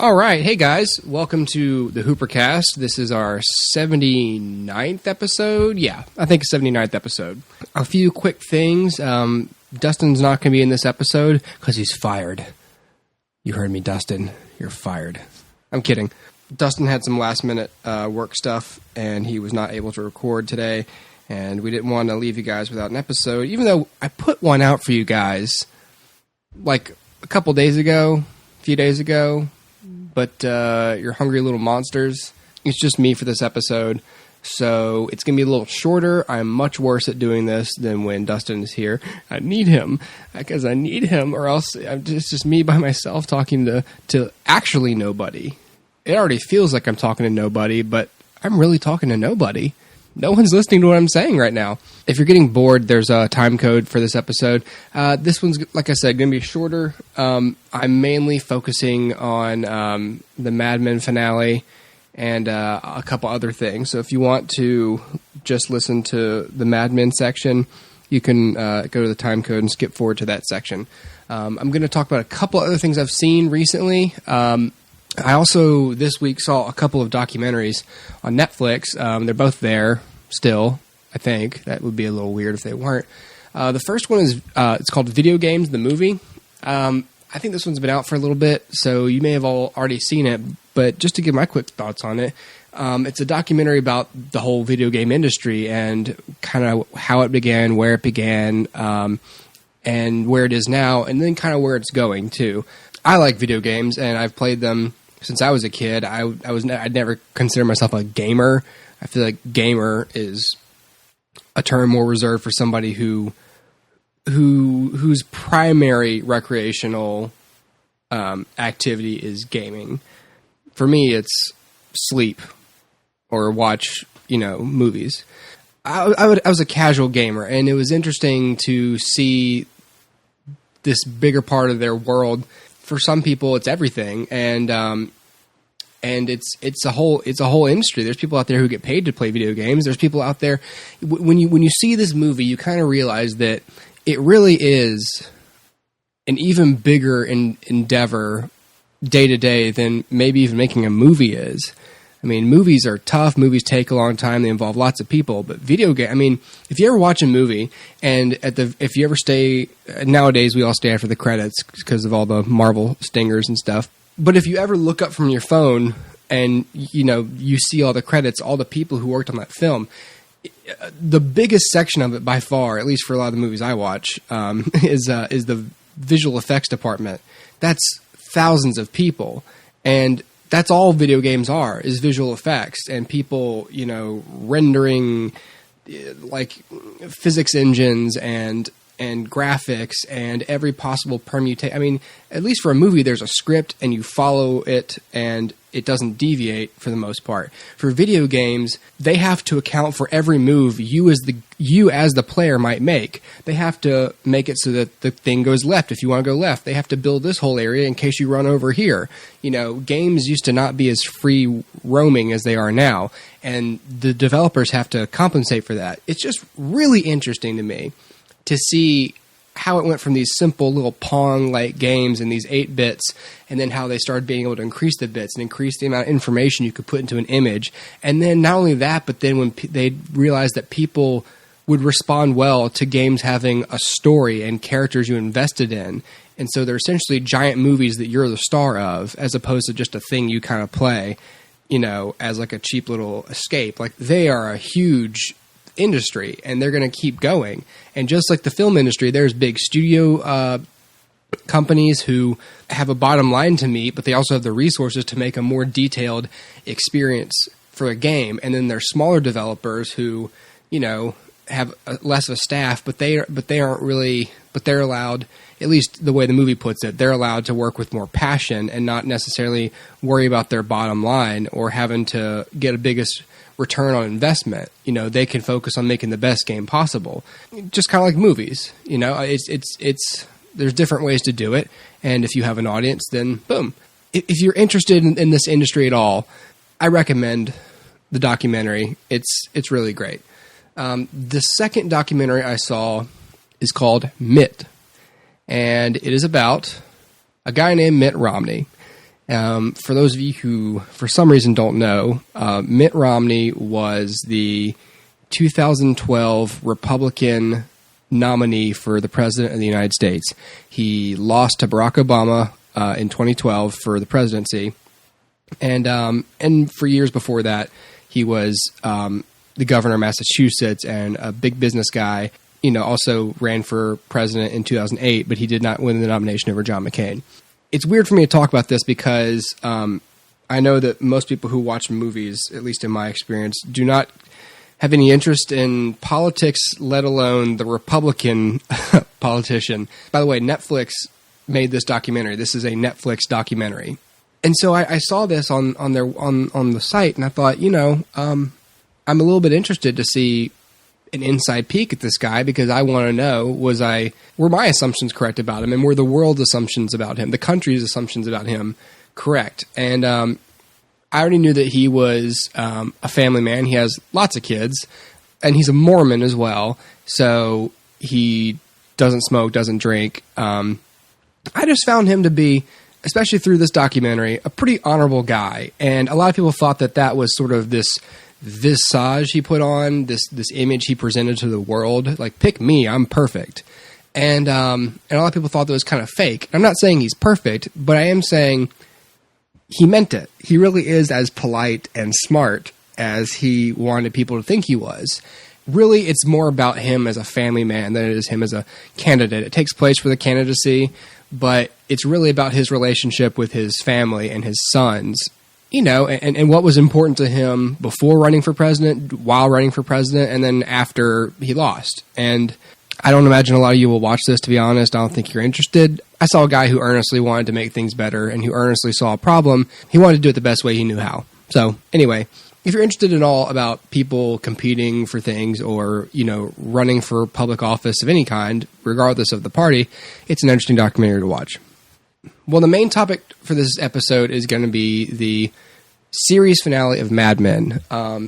All right. Hey, guys. Welcome to the HooperCast. This is our 79th episode. Yeah, I think 79th episode. A few quick things. Dustin's not going to be in this episode because he's fired. You heard me, Dustin. You're fired. I'm kidding. Dustin had some last-minute work stuff, and he was not able to record today, and we didn't want to leave you guys without an episode, even though I put one out for you guys like a couple days ago, a few days ago, but you're hungry little monsters. It's just me for this episode, so it's going to be a little shorter. I'm much worse at doing this than when Dustin is here. I need him, because I need him, or else it's just me by myself talking to actually nobody. It already feels like I'm talking to nobody, but I'm really talking to nobody. No one's listening to what I'm saying right now. If you're getting bored, there's a time code for this episode. This one's, like I said, going to be shorter. I'm mainly focusing on the Mad Men finale and a couple other things. So if you want to just listen to the Mad Men section, you can go to the time code and skip forward to that section. I'm going to talk about a couple other things I've seen recently. I also, this week, saw a couple of documentaries on Netflix. They're both there still, I think. That would be a little weird if they weren't. The first one is, it's called Video Games, the movie. I think this one's been out for a little bit, so you may have all already seen it. But just to give my quick thoughts on it, it's a documentary about the whole video game industry and kind of how it began, where it began, and where it is now, and then kind of where it's going, too. I like video games, and I've played them since I was a kid. I'd never consider myself a gamer. I feel like gamer is a term more reserved for somebody whose primary recreational activity is gaming. For me, it's sleep or watch, movies. I was a casual gamer, and it was interesting to see this bigger part of their world. For some people, it's everything, and it's a whole industry. There's people out there who get paid to play video games. There's people out there. When you see this movie, you kind of realize that it really is an even bigger endeavor day to day than maybe even making a movie is. I mean, movies are tough. Movies take a long time. They involve lots of people. But video game, I mean, if you ever watch a movie and if you ever stay, nowadays we all stay after the credits because of all the Marvel stingers and stuff. But if you ever look up from your phone and, you see all the credits, all the people who worked on that film, the biggest section of it by far, at least for a lot of the movies I watch, is the visual effects department. That's thousands of people. And that's all video games are, is visual effects and people, rendering like physics engines and graphics and every possible permutation. I mean, at least for a movie, there's a script and you follow it and it doesn't deviate for the most part. For video games, they have to account for every move you as the player might make. They have to make it so that the thing goes left if you want to go left. They have to build this whole area in case you run over here. Games used to not be as free roaming as they are now, and the developers have to compensate for that. It's just really interesting to me to see how it went from these simple little Pong-like games and these 8 bits, and then how they started being able to increase the bits and increase the amount of information you could put into an image. And then not only that, but then when they realized that people would respond well to games having a story and characters you invested in. And so they're essentially giant movies that you're the star of, as opposed to just a thing you kind of play, as like a cheap little escape. Like, they are a huge industry, and they're going to keep going. And just like the film industry, there's big studio companies who have a bottom line to meet, but they also have the resources to make a more detailed experience for a game. And then there's smaller developers who, have less of a staff, but they aren't really, but they're allowed, at least the way the movie puts it, they're allowed to work with more passion and not necessarily worry about their bottom line or having to get a biggest return on investment. They can focus on making the best game possible. Just kind of like movies, it's there's different ways to do it. And if you have an audience, then boom. If you're interested in this industry at all, I recommend the documentary. It's really great. The second documentary I saw is called Mitt, and it is about a guy named Mitt Romney. For those of you who, for some reason, don't know, Mitt Romney was the 2012 Republican nominee for the President of the United States. He lost to Barack Obama in 2012 for the presidency. And for years before that, he was the governor of Massachusetts and a big business guy. Also ran for president in 2008, but he did not win the nomination over John McCain. It's weird for me to talk about this because I know that most people who watch movies, at least in my experience, do not have any interest in politics, let alone the Republican politician. By the way, Netflix made this documentary. This is a Netflix documentary. And so I saw this on the site, and I thought, I'm a little bit interested to see an inside peek at this guy because I want to know, were my assumptions correct about him, and were the world's assumptions about him, the country's assumptions about him, correct? And I already knew that he was a family man. He has lots of kids, and he's a Mormon as well, so he doesn't smoke, doesn't drink. I just found him to be, especially through this documentary, a pretty honorable guy. And a lot of people thought that was sort of this visage he put on, this image he presented to the world. Like, pick me, I'm perfect. And a lot of people thought that was kind of fake. I'm not saying he's perfect, but I am saying he meant it. He really is as polite and smart as he wanted people to think he was. Really, it's more about him as a family man than it is him as a candidate. It takes place for the candidacy, but it's really about his relationship with his family and his sons, and what was important to him before running for president, while running for president, and then after he lost. And I don't imagine a lot of you will watch this, to be honest. I don't think you're interested. I saw a guy who earnestly wanted to make things better and who earnestly saw a problem. He wanted to do it the best way he knew how. So anyway, if you're interested at all about people competing for things or, running for public office of any kind, regardless of the party, it's an interesting documentary to watch. Well, the main topic for this episode is going to be the series finale of Mad Men.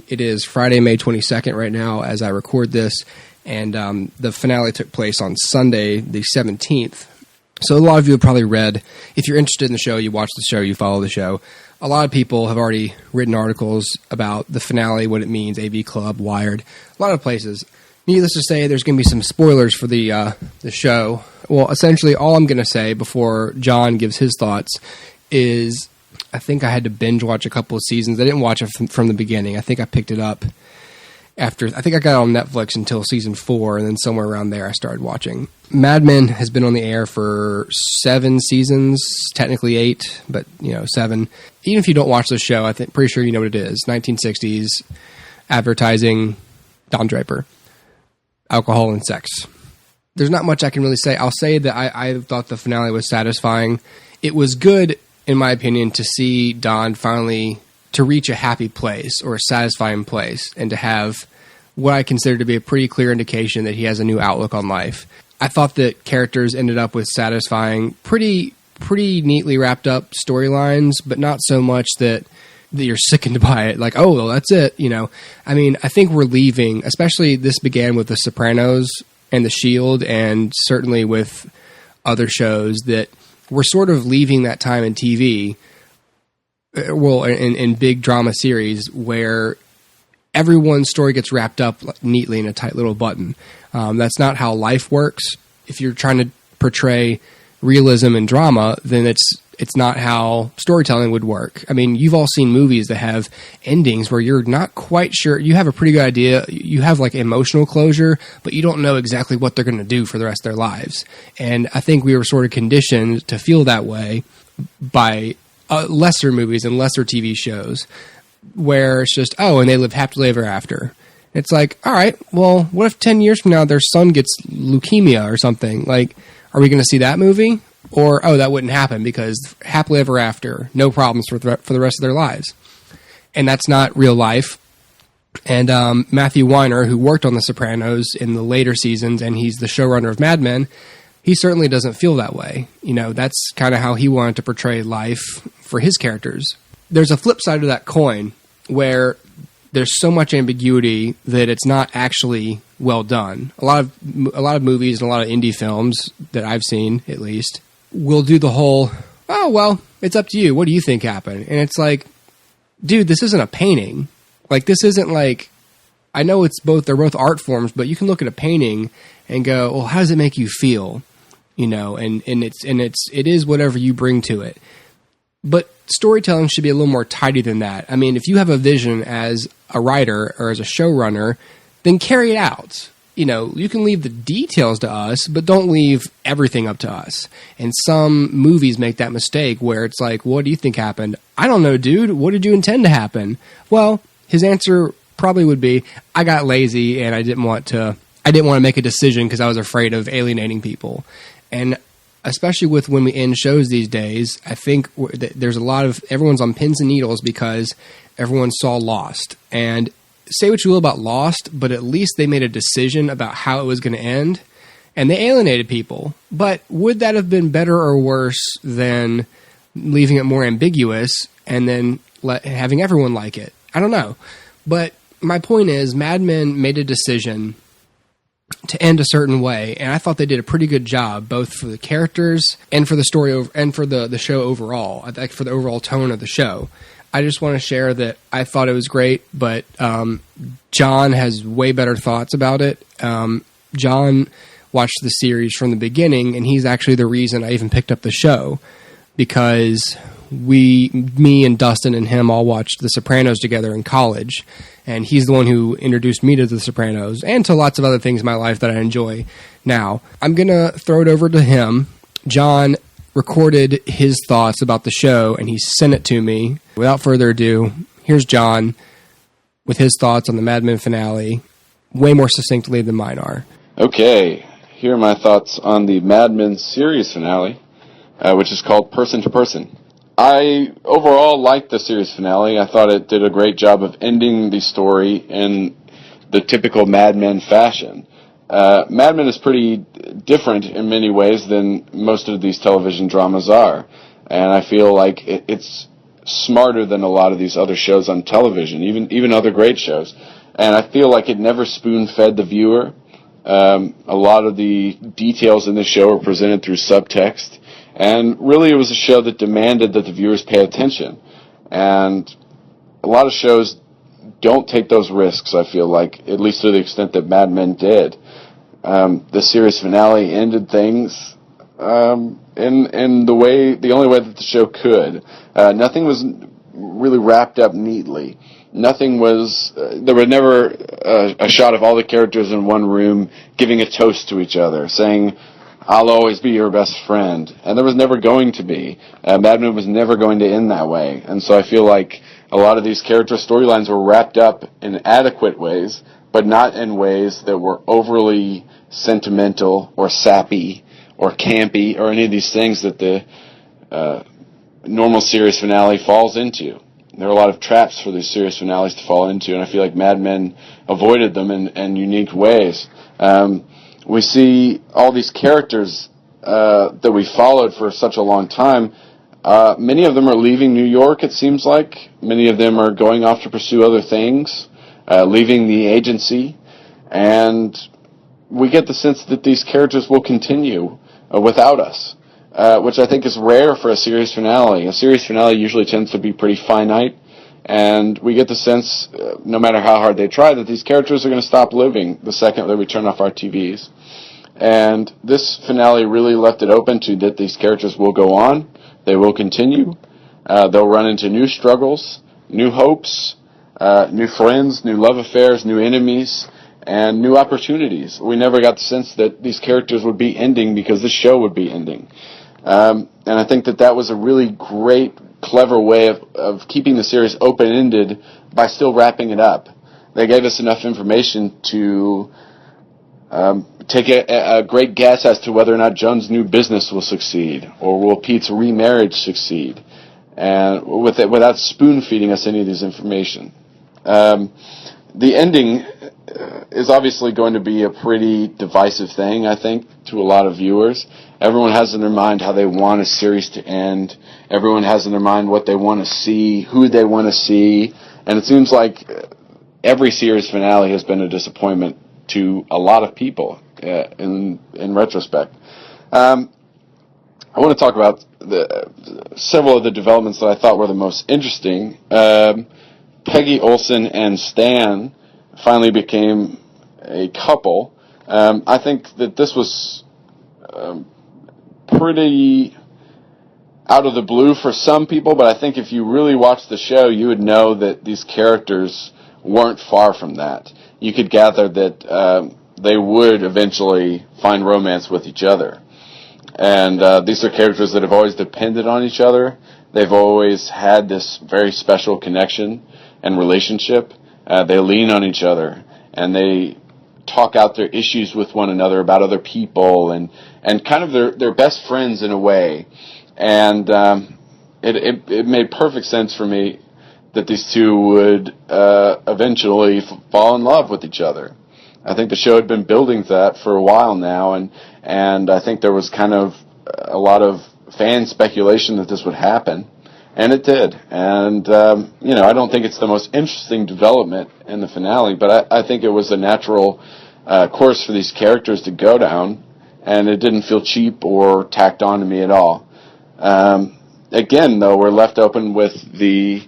It is Friday, May 22nd right now as I record this, and the finale took place on Sunday, the 17th. So a lot of you have probably read, if you're interested in the show, you watch the show, you follow the show. A lot of people have already written articles about the finale, what it means, AV Club, Wired, a lot of places. Needless to say, there's going to be some spoilers for the show. Well, essentially, all I'm going to say before John gives his thoughts is I think I had to binge watch a couple of seasons. I didn't watch it from the beginning. I think I picked it up after, I think I got it on Netflix until season 4, and then somewhere around there I started watching. Mad Men has been on the air for 7 seasons, technically 8, but 7. Even if you don't watch the show, I think pretty sure you know what it is. 1960s, advertising, Don Draper, alcohol and sex. There's not much I can really say. I'll say that I thought the finale was satisfying. It was good, in my opinion, to see Don finally to reach a happy place or a satisfying place and to have what I consider to be a pretty clear indication that he has a new outlook on life. I thought that characters ended up with satisfying, pretty neatly wrapped up storylines, but not so much that you're sickened by it. Like, oh, well, that's it. I mean, I think we're leaving, especially this began with The Sopranos and The Shield, and certainly with other shows, that we're sort of leaving that time in TV, well, in big drama series where everyone's story gets wrapped up neatly in a tight little button. That's not how life works. If you're trying to portray realism and drama, then it's not how storytelling would work. I mean, you've all seen movies that have endings where you're not quite sure. You have a pretty good idea. You have like emotional closure, but you don't know exactly what they're going to do for the rest of their lives. And I think we were sort of conditioned to feel that way by lesser movies and lesser TV shows where it's just, oh, and they live happily ever after. It's like, all right, well, what if 10 years from now their son gets leukemia or something? Like, are we going to see that movie? Or, oh, that wouldn't happen because happily ever after, no problems for the rest of their lives. And that's not real life. And Matthew Weiner, who worked on The Sopranos in the later seasons, and he's the showrunner of Mad Men, he certainly doesn't feel that way. That's kind of how he wanted to portray life for his characters. There's a flip side of that coin where there's so much ambiguity that it's not actually well done. A lot of movies and a lot of indie films that I've seen, at least, will do the whole, oh, well, It's up to you. What do you think happened? And it's like, dude, this isn't a painting. Like, this isn't like, I know they're both art forms, but you can look at a painting and go, well, how does it make you feel? You know, and it is whatever you bring to it. But storytelling should be a little more tidy than that. I mean, if you have a vision as a writer or as a showrunner, then carry it out. You know, you can leave the details to us, but don't leave everything up to us. And some movies make that mistake where it's like, what do you think happened? I don't know, dude. What did you intend to happen? Well, his answer probably would be, I got lazy and I didn't want to make a decision because I was afraid of alienating people. And especially with when we end shows these days, I think there's a lot of, everyone's on pins and needles because everyone saw Lost. And say what you will about Lost, but at least they made a decision about how it was going to end, and they alienated people. But would that have been better or worse than leaving it more ambiguous and then having everyone like it? I don't know. But my point is, Mad Men made a decision to end a certain way, and I thought they did a pretty good job, both for the characters and for the story and for the show overall, like for the overall tone of the show. I just want to share that I thought it was great, but John has way better thoughts about it. John watched the series from the beginning, and he's actually the reason I even picked up the show, because me and Dustin and him all watched The Sopranos together in college, and he's the one who introduced me to The Sopranos and to lots of other things in my life that I enjoy now. I'm going to throw it over to him. John recorded his thoughts about the show, and he sent it to me. Without further ado, here's John with his thoughts on the Mad Men finale, way more succinctly than mine are. Okay, here are my thoughts on the Mad Men series finale, which is called Person to Person. I overall liked the series finale. I thought it did a great job of ending the story in the typical Mad Men fashion. Mad Men is pretty different in many ways than most of these television dramas are. And I feel like it's smarter than a lot of these other shows on television, even other great shows. And I feel like it never spoon-fed the viewer. A lot of the details in the show are presented through subtext. And really it was a show that demanded that the viewers pay attention. And a lot of shows don't take those risks, I feel like, at least to the extent that Mad Men did. The series finale ended things in the only way that the show could. Nothing was really wrapped up neatly. Nothing was. There was never a shot of all the characters in one room giving a toast to each other, saying, "I'll always be your best friend." And there was never going to be. Mad Men was never going to end that way. And so I feel like a lot of these character storylines were wrapped up in adequate ways, but not in ways that were overly sentimental or sappy or campy or any of these things that the normal series finale falls into. There are a lot of traps for these series finales to fall into, and I feel like Mad Men avoided them in unique ways. We see all these characters that we followed for such a long time. Many of them are leaving New York, it seems like. Many of them are going off to pursue other things, leaving the agency. And we get the sense that these characters will continue without us, which I think is rare for a series finale. A series finale usually tends to be pretty finite, and we get the sense, no matter how hard they try, that these characters are going to stop living the second that we turn off our TVs. And this finale really left it open to that these characters will go on, they will continue, they'll run into new struggles, new hopes, new friends, new love affairs, new enemies, and new opportunities. We never got the sense that these characters would be ending because this show would be ending. And I think that was a really great, clever way of keeping the series open-ended by still wrapping it up. They gave us enough information to take a great guess as to whether or not Joan's new business will succeed, or will Pete's remarriage succeed, and without spoon-feeding us any of this information. The ending is obviously going to be a pretty divisive thing, I think, to a lot of viewers. Everyone has in their mind how they want a series to end. Everyone has in their mind what they want to see, who they want to see, and it seems like every series finale has been a disappointment to a lot of people in retrospect. I want to talk about several of the developments that I thought were the most interesting. Peggy Olson and Stan finally became a couple. I think that this was pretty out of the blue for some people, but I think if you really watched the show, you would know that these characters weren't far from that. You could gather that they would eventually find romance with each other. And these are characters that have always depended on each other. They've always had this very special connection and relationship. They lean on each other, and they talk out their issues with one another about other people, and kind of they're best friends in a way. And it made perfect sense for me that these two would eventually fall in love with each other. I think the show had been building that for a while now, and I think there was kind of a lot of fan speculation that this would happen, and it did. And I don't think it's the most interesting development in the finale, but I think it was a natural course for these characters to go down, and it didn't feel cheap or tacked on to me at all. Again, though, we're left open with the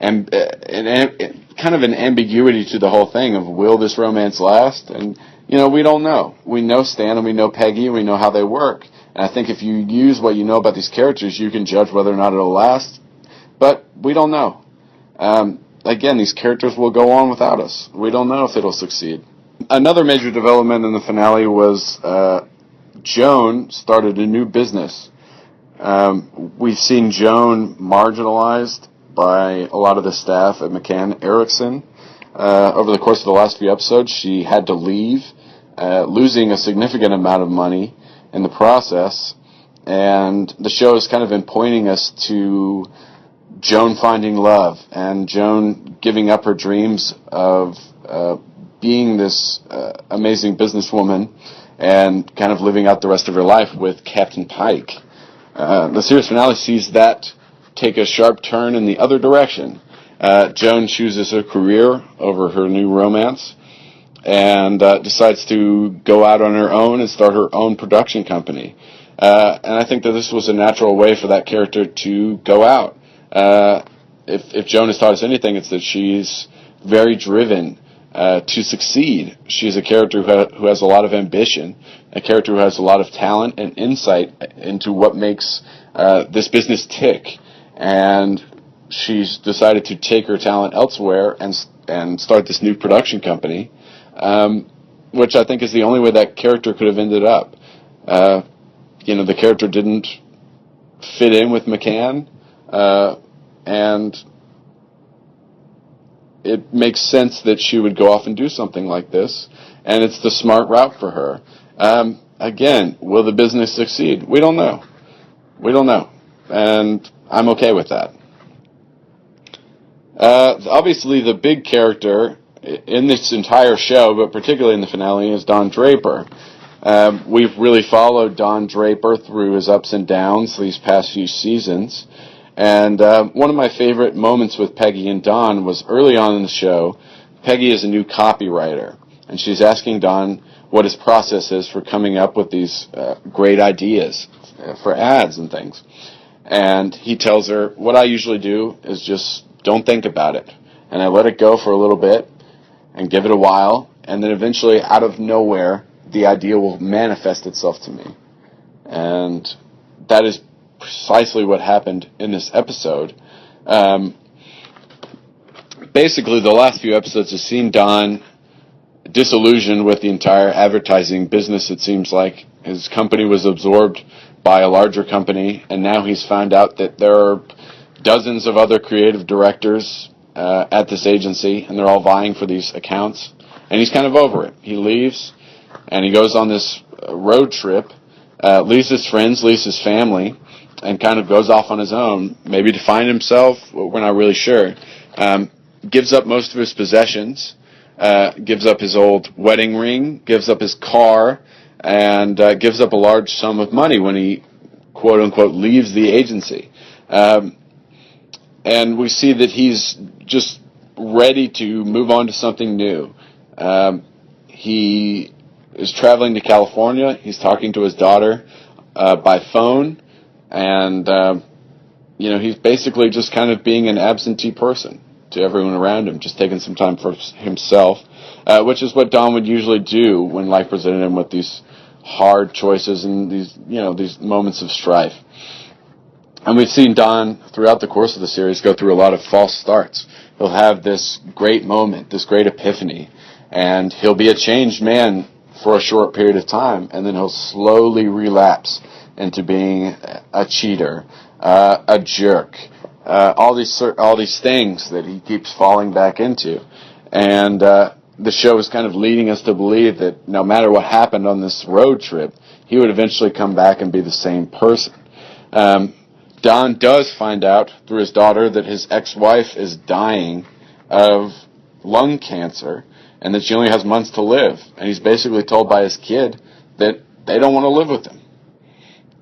kind of an ambiguity to the whole thing of, will this romance last? And, we don't know. We know Stan and we know Peggy and we know how they work. And I think if you use what you know about these characters, you can judge whether or not it'll last. But we don't know. Again, these characters will go on without us. We don't know if it'll succeed. Another major development in the finale was Joan started a new business. We've seen Joan marginalized by a lot of the staff at McCann Erickson. Over the course of the last few episodes, she had to leave, losing a significant amount of money in the process. And the show has kind of been pointing us to Joan finding love and Joan giving up her dreams of being this amazing businesswoman and kind of living out the rest of her life with Captain Pike. The series finale sees that take a sharp turn in the other direction. Joan chooses her career over her new romance and decides to go out on her own and start her own production company. And I think that this was a natural way for that character to go out. If Joan has taught us anything, it's that she's very driven to succeed. She's a character who has a lot of ambition, a character who has a lot of talent and insight into what makes this business tick. And she's decided to take her talent elsewhere and start this new production company, which I think is the only way that character could have ended up. The character didn't fit in with McCann, and it makes sense that she would go off and do something like this, and it's the smart route for her. Again, will the business succeed? We don't know. We don't know, and I'm okay with that. Obviously, the big character in this entire show, but particularly in the finale, is Don Draper. We've really followed Don Draper through his ups and downs these past few seasons. And one of my favorite moments with Peggy and Don was early on in the show. Peggy is a new copywriter, and she's asking Don what his process is for coming up with these great ideas for ads and things. And he tells her, what I usually do is just don't think about it. And I let it go for a little bit and give it a while, and then eventually, out of nowhere, the idea will manifest itself to me. And that is precisely what happened in this episode. Basically, the last few episodes have seen Don disillusioned with the entire advertising business, it seems like. His company was absorbed by a larger company, and now he's found out that there are dozens of other creative directors at this agency, and they're all vying for these accounts. And he's kind of over it. He leaves, and he goes on this road trip, leaves his friends, leaves his family, and kind of goes off on his own, maybe to find himself. We're not really sure. Gives up most of his possessions, gives up his old wedding ring, gives up his car, and gives up a large sum of money when he, quote-unquote, leaves the agency. And we see that he's just ready to move on to something new. He is traveling to California. He's talking to his daughter by phone. And, he's basically just kind of being an absentee person to everyone around him, just taking some time for himself, which is what Don would usually do when life presented him with these hard choices and these moments of strife. And we've seen Don, throughout the course of the series, go through a lot of false starts. He'll have this great moment, this great epiphany, and he'll be a changed man for a short period of time, and then he'll slowly relapse into being a cheater, a jerk, all these things that he keeps falling back into. And the show is kind of leading us to believe that no matter what happened on this road trip, he would eventually come back and be the same person. Don does find out through his daughter that his ex-wife is dying of lung cancer and that she only has months to live. And he's basically told by his kid that they don't want to live with him.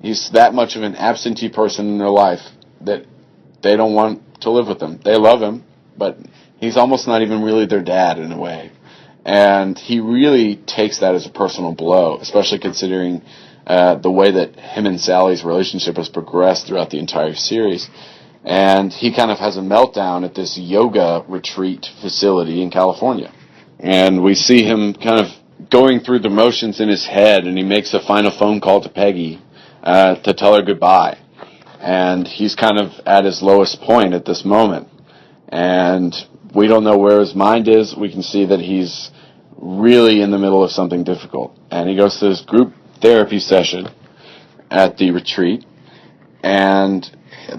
He's that much of an absentee person in their life that they don't want to live with him. They love him, but he's almost not even really their dad in a way. And he really takes that as a personal blow, especially considering the way that him and Sally's relationship has progressed throughout the entire series. And he kind of has a meltdown at this yoga retreat facility in California. And we see him kind of going through the motions in his head, and he makes a final phone call to Peggy to tell her goodbye. And he's kind of at his lowest point at this moment. And we don't know where his mind is. We can see that he's really in the middle of something difficult. And he goes to this group therapy session at the retreat, and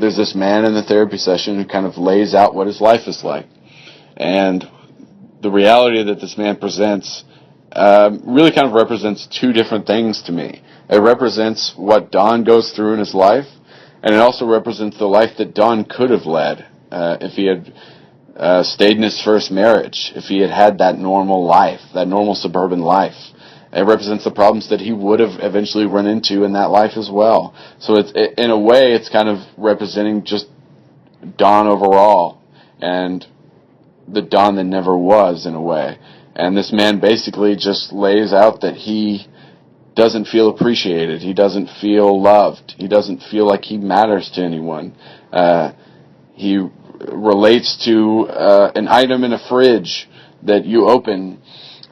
there's this man in the therapy session who kind of lays out what his life is like. And the reality that this man presents really kind of represents two different things to me. It represents what Don goes through in his life, and it also represents the life that Don could have led if he had stayed in his first marriage, if he had had that normal life, that normal suburban life. It represents the problems that he would have eventually run into in that life as well. So in a way, it's kind of representing just Don overall, and the Don that never was, in a way. And this man basically just lays out that he doesn't feel appreciated. He doesn't feel loved. He doesn't feel like he matters to anyone. He relates to an item in a fridge that you open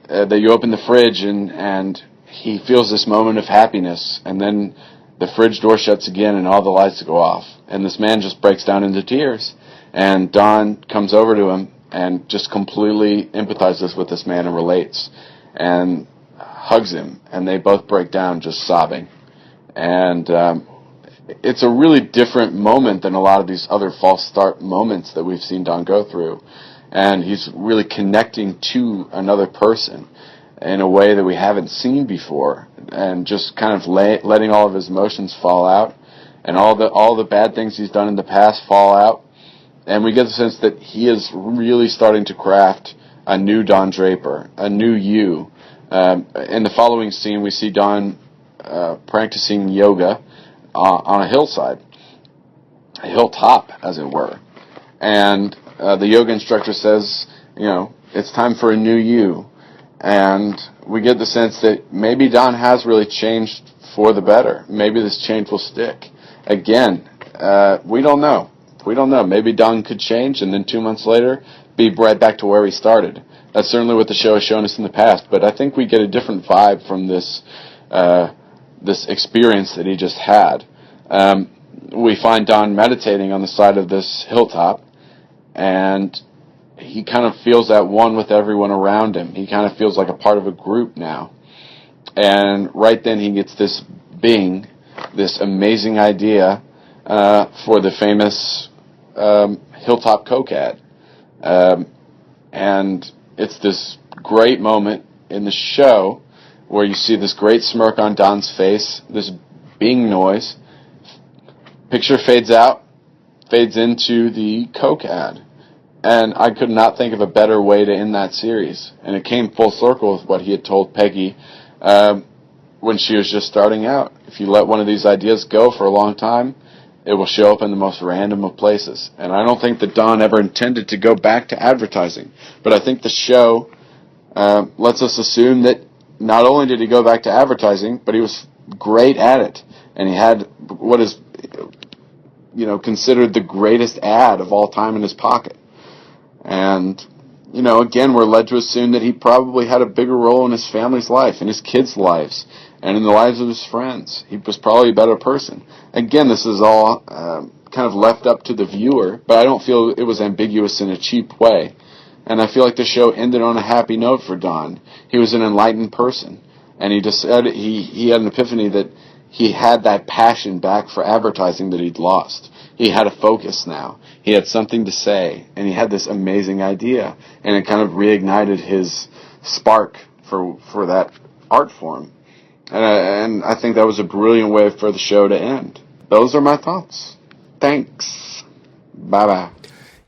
the fridge and he feels this moment of happiness, and then the fridge door shuts again and all the lights go off. And this man just breaks down into tears. And Don comes over to him and just completely empathizes with this man and relates and hugs him, and they both break down just sobbing. And it's a really different moment than a lot of these other false start moments that we've seen Don go through. And he's really connecting to another person in a way that we haven't seen before, and just kind of letting all of his emotions fall out, and all the bad things he's done in the past fall out. And we get the sense that he is really starting to craft a new Don Draper, a new you. In the following scene, we see Don practicing yoga on a hillside, a hilltop, as it were. And the yoga instructor says, it's time for a new you. And we get the sense that maybe Don has really changed for the better. Maybe this change will stick. Again, we don't know. We don't know. Maybe Don could change and then 2 months later be right back to where he started. That's certainly what the show has shown us in the past. But I think we get a different vibe from this experience that he just had. We find Don meditating on the side of this hilltop, and he kind of feels at one with everyone around him. He kind of feels like a part of a group now. And right then he gets this amazing idea for the famous Hilltop Coke ad. And it's this great moment in the show where you see this great smirk on Don's face, this bing noise. Picture fades out, fades into the Coke ad. And I could not think of a better way to end that series. And it came full circle with what he had told Peggy when she was just starting out. If you let one of these ideas go for a long time, it will show up in the most random of places. And I don't think that Don ever intended to go back to advertising. But I think the show lets us assume that not only did he go back to advertising, but he was great at it. And he had what is considered the greatest ad of all time in his pocket. And, again, we're led to assume that he probably had a bigger role in his family's life, in his kids' lives, and in the lives of his friends. He was probably a better person. Again, this is all kind of left up to the viewer, but I don't feel it was ambiguous in a cheap way. And I feel like the show ended on a happy note for Don. He was an enlightened person, and he decided he had an epiphany that he had that passion back for advertising that he'd lost. He had a focus now. He had something to say, and he had this amazing idea, and it kind of reignited his spark for that art form. And I think that was a brilliant way for the show to end. Those are my thoughts. Thanks. Bye-bye.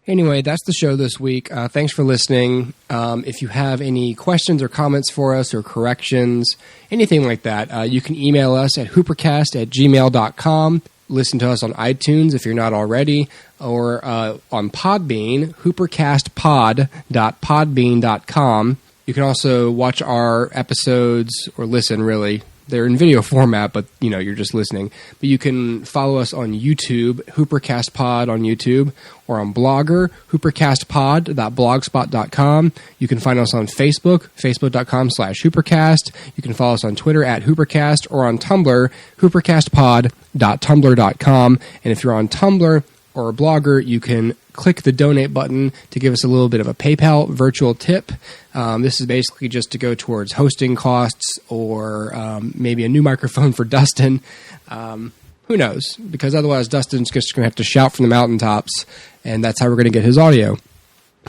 Anyway, that's the show this week. Thanks for listening. If you have any questions or comments for us or corrections, anything like that, you can email us at HooperCast@gmail.com. Listen to us on iTunes if you're not already, or on Podbean, hoopercastpod.podbean.com. You can also watch our episodes, or listen, really. They're in video format, but, you're just listening. But you can follow us on YouTube, HooperCastPod on YouTube, or on Blogger, hoopercastpod.blogspot.com. You can find us on Facebook, facebook.com/HooperCast. You can follow us on Twitter @HooperCast, or on Tumblr, hoopercastpod.tumblr.com. And if you're on Tumblr or a Blogger, you can click the donate button to give us a little bit of a PayPal virtual tip. This is basically just to go towards hosting costs, or maybe a new microphone for Dustin. Who knows? Because otherwise Dustin's just going to have to shout from the mountaintops, and that's how we're going to get his audio.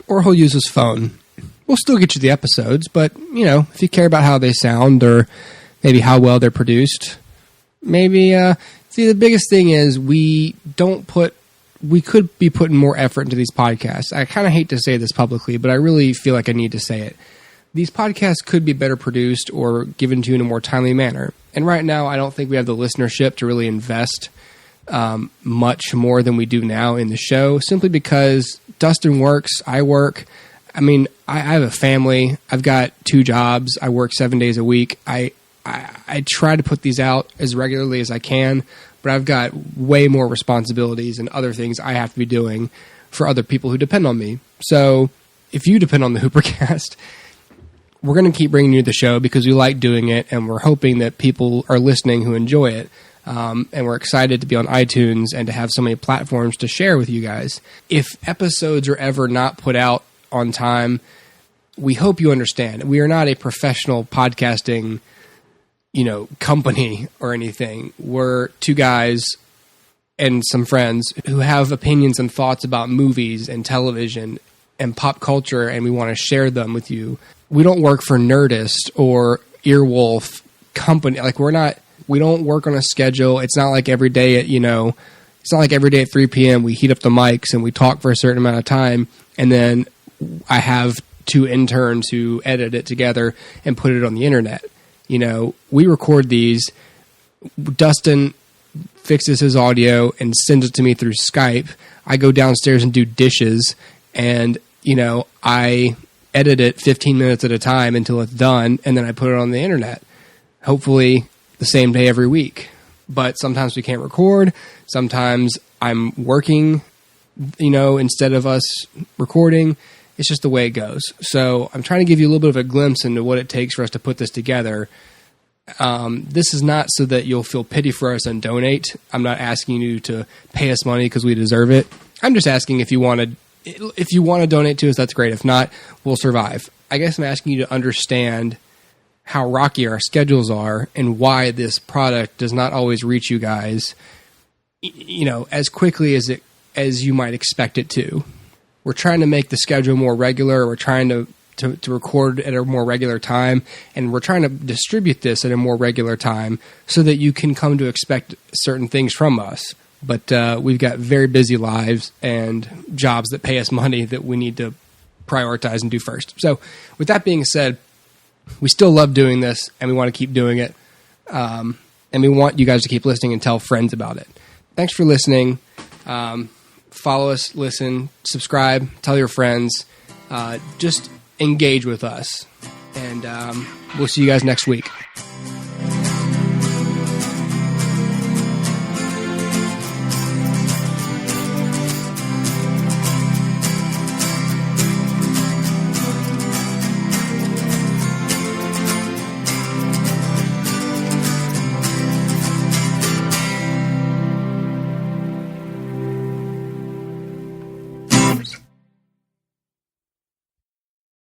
Or he'll use his phone. We'll still get you the episodes, but, if you care about how they sound, or maybe how well they're produced, maybe... See, the biggest thing is we could be putting more effort into these podcasts. I kind of hate to say this publicly, but I really feel like I need to say it. These podcasts could be better produced or given to you in a more timely manner. And right now, I don't think we have the listenership to really invest much more than we do now in the show, simply because Dustin works, I work. I mean, I have a family. I've got 2 jobs. I work 7 days a week. I try to put these out as regularly as I can, but I've got way more responsibilities and other things I have to be doing for other people who depend on me. So if you depend on the HooperCast, we're going to keep bringing you the show because we like doing it, and we're hoping that people are listening who enjoy it. And we're excited to be on iTunes and to have so many platforms to share with you guys. If episodes are ever not put out on time, we hope you understand. We are not a professional podcasting company or anything. We're 2 guys and some friends who have opinions and thoughts about movies and television and pop culture, and we want to share them with you. We don't work for Nerdist or Earwolf company. Like, we don't work on a schedule. It's not like every day at 3 p.m. we heat up the mics and we talk for a certain amount of time, and then I have 2 interns who edit it together and put it on the internet. We record these. Dustin fixes his audio and sends it to me through Skype. I go downstairs and do dishes, and, I edit it 15 minutes at a time until it's done, and then I put it on the internet. Hopefully the same day every week. But sometimes we can't record. Sometimes I'm working, instead of us recording. It's just the way it goes. So I'm trying to give you a little bit of a glimpse into what it takes for us to put this together. This is not so that you'll feel pity for us and donate. I'm not asking you to pay us money because we deserve it. I'm just asking if you want to donate to us, that's great. If not, we'll survive. I guess I'm asking you to understand how rocky our schedules are and why this product does not always reach you guys, as quickly as you might expect it to. We're trying to make the schedule more regular. We're trying to record at a more regular time, and we're trying to distribute this at a more regular time so that you can come to expect certain things from us. But we've got very busy lives and jobs that pay us money that we need to prioritize and do first. So with that being said, we still love doing this, and we want to keep doing it. And we want you guys to keep listening and tell friends about it. Thanks for listening. Follow us, listen, subscribe, tell your friends. Just engage with us. And we'll see you guys next week.